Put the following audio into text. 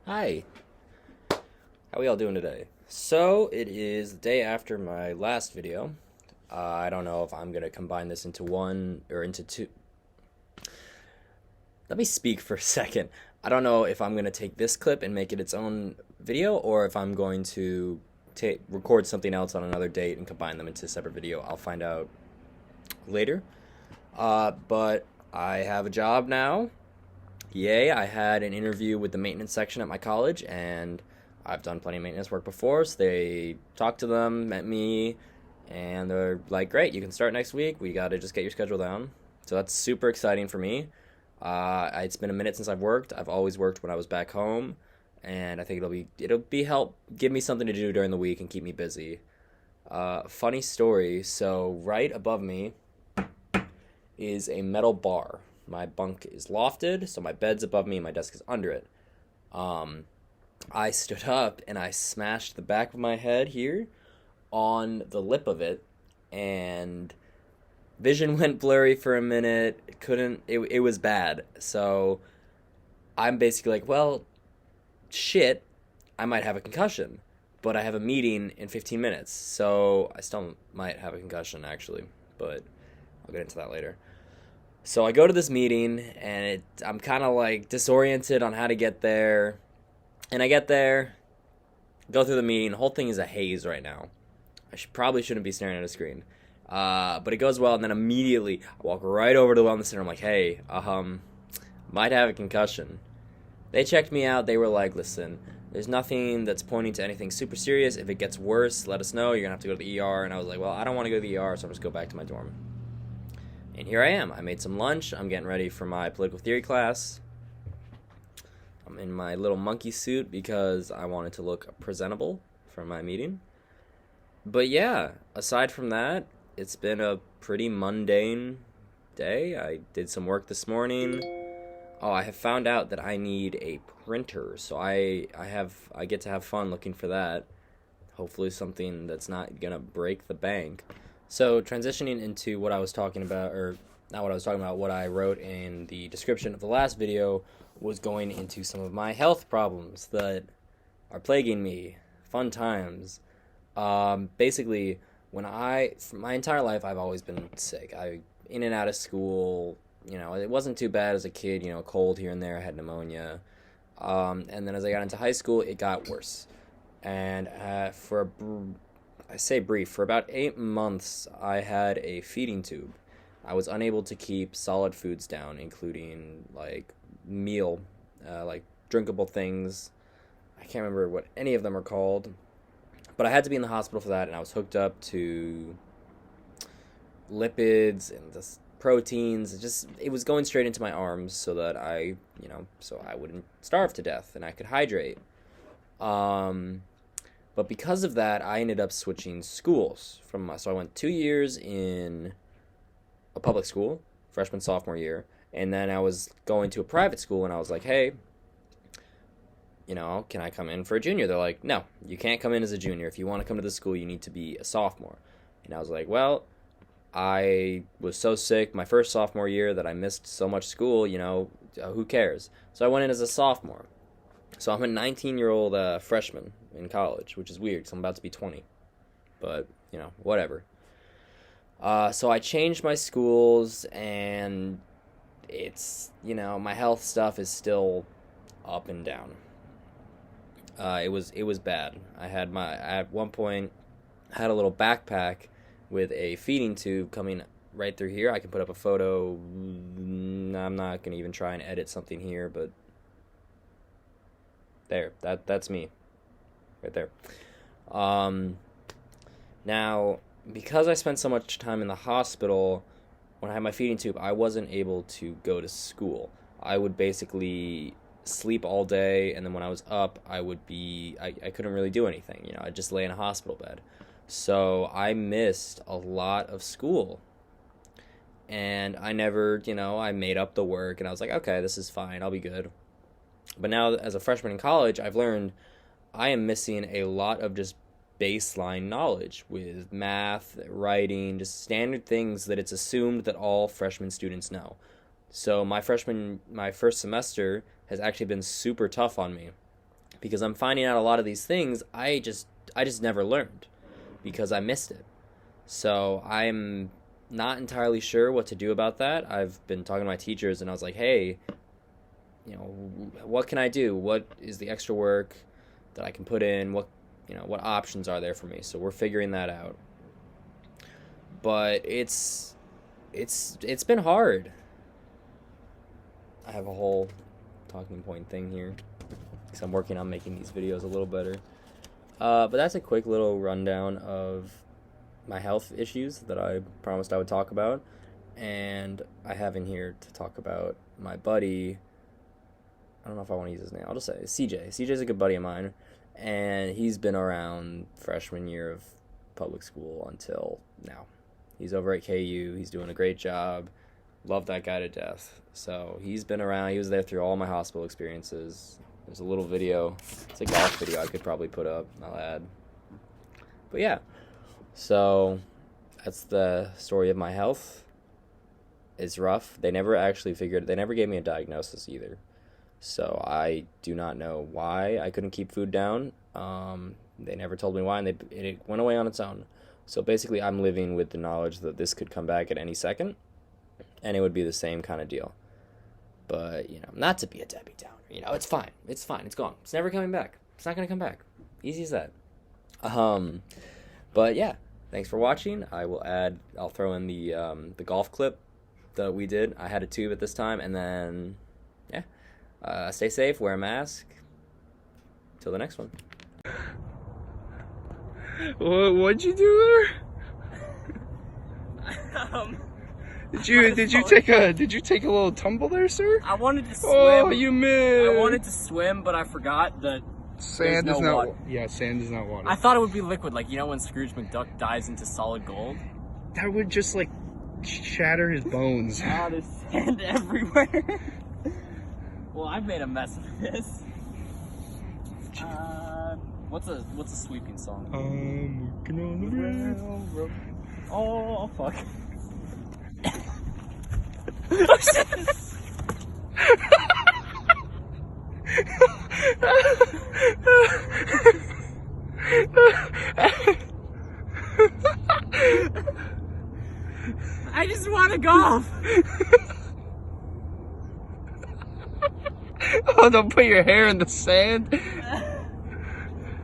Hi, how we all doing today? So, it is the day after my last video. I don't know if I'm gonna combine this into one or into two. Let me speak for a second. I don't know if I'm gonna take this clip and make it its own video or if I'm going to record something else on another date and combine them into a separate video. I'll find out later. But I have a job now. Yay, I had an interview with the maintenance section at my college, and I've done plenty of maintenance work before, so they talked to them, met me, and they're like, great, you can start next week. We got to just get your schedule down. So that's super exciting for me. It's been a minute since I've worked. I've always worked when I was back home, and I think it'll be help give me something to do during the week and keep me busy. Funny story. So right above me is a metal bar. My bunk is lofted, so my bed's above me and my desk is under it. Um, I stood up and I smashed the back of my head here on the lip of it, and vision went blurry for a minute. It was bad. So I'm basically like, well, shit, I might have a concussion, but I have a meeting in 15 minutes. So I still might have a concussion actually, but I'll get into that later. So I go to this meeting and I'm kind of like disoriented on how to get there. And I get there, go through the meeting. The whole thing is a haze right now. Probably shouldn't be staring at a screen. But it goes well, and then immediately I walk right over to the wellness center. I'm like, hey, might have a concussion. They checked me out. They were like, listen, there's nothing that's pointing to anything super serious. If it gets worse, let us know. You're going to have to go to the ER. And I was like, well, I don't want to go to the ER, so I'll just go back to my dorm. And here I am. I made some lunch. I'm getting ready for my political theory class. I'm in my little monkey suit because I wanted to look presentable for my meeting. But yeah, aside from that, it's been a pretty mundane day. I did some work this morning. Oh, I have found out that I need a printer, so I get to have fun looking for that. Hopefully something that's not gonna break the bank. So transitioning into what I was talking about, or not what I was talking about, what I wrote in the description of the last video was going into some of my health problems that are plaguing me. Fun times. Basically, for my entire life, I've always been sick. In and out of school. It wasn't too bad as a kid. Cold here and there. I had pneumonia. And then as I got into high school, it got worse. And I say brief, for about 8 months, I had a feeding tube. I was unable to keep solid foods down, including like like drinkable things. I can't remember what any of them are called, but I had to be in the hospital for that, and I was hooked up to lipids and just proteins. It was going straight into my arms so that so I wouldn't starve to death and I could hydrate. But because of that, I ended up switching schools so I went 2 years in a public school, freshman, sophomore year, and then I was going to a private school, and I was like, hey, can I come in for a junior? They're like, no, you can't come in as a junior. If you want to come to the school, you need to be a sophomore. And I was like, well, I was so sick my first sophomore year that I missed so much school, who cares? So I went in as a sophomore. So I'm a 19-year-old freshman in college, which is weird because I'm about to be 20. But, whatever. So I changed my schools, and my health stuff is still up and down. It was bad. At one point, I had a little backpack with a feeding tube coming right through here. I can put up a photo. I'm not going to even try and edit something here, but there, that's me, right there. Now, because I spent so much time in the hospital, when I had my feeding tube, I wasn't able to go to school. I would basically sleep all day, and then when I was up, I couldn't really do anything. I'd just lay in a hospital bed. So I missed a lot of school. And I never, I made up the work, and I was like, okay, this is fine, I'll be good. But now, as a freshman in college, I've learned I am missing a lot of just baseline knowledge with math, writing, just standard things that it's assumed that all freshman students know. So my first semester has actually been super tough on me. because I'm finding out a lot of these things I just never learned because I missed it. So I'm not entirely sure what to do about that. I've been talking to my teachers, and I was like, hey, what can I do? What is the extra work that I can put in? What options are there for me? So we're figuring that out. But it's been hard. I have a whole talking point thing here because I'm working on making these videos a little better. But that's a quick little rundown of my health issues that I promised I would talk about. And I have in here to talk about my buddy. I don't know if I want to use his name. I'll just say CJ. CJ's a good buddy of mine. And he's been around freshman year of public school until now. He's over at KU. He's doing a great job. Love that guy to death. So he's been around. He was there through all my hospital experiences. There's a little video. It's a golf video I could probably put up. I'll add. But yeah. So that's the story of my health. It's rough. They never gave me a diagnosis either. So I do not know why I couldn't keep food down. They never told me why, and it went away on its own. So basically, I'm living with the knowledge that this could come back at any second, and it would be the same kind of deal. But, not to be a Debbie Downer. It's fine. It's fine. It's gone. It's never coming back. It's not going to come back. Easy as that. But yeah, thanks for watching. I'll throw in the golf clip that we did. I had a tube at this time, and then, yeah. Stay safe, wear a mask. Till the next one. What'd you do there? Did you take a little tumble there, sir? I wanted to swim. Oh, you missed. I wanted to swim, but I forgot that sand is not water. Yeah, sand is not water. I thought it would be liquid, like when Scrooge McDuck dives into solid gold. That would just shatter his bones. Oh, there's sand everywhere. Well, I've made a mess of this. What's a sweeping song? I'm working on the rail. Oh, fuck. I just want to golf. Oh, don't put your hair in the sand.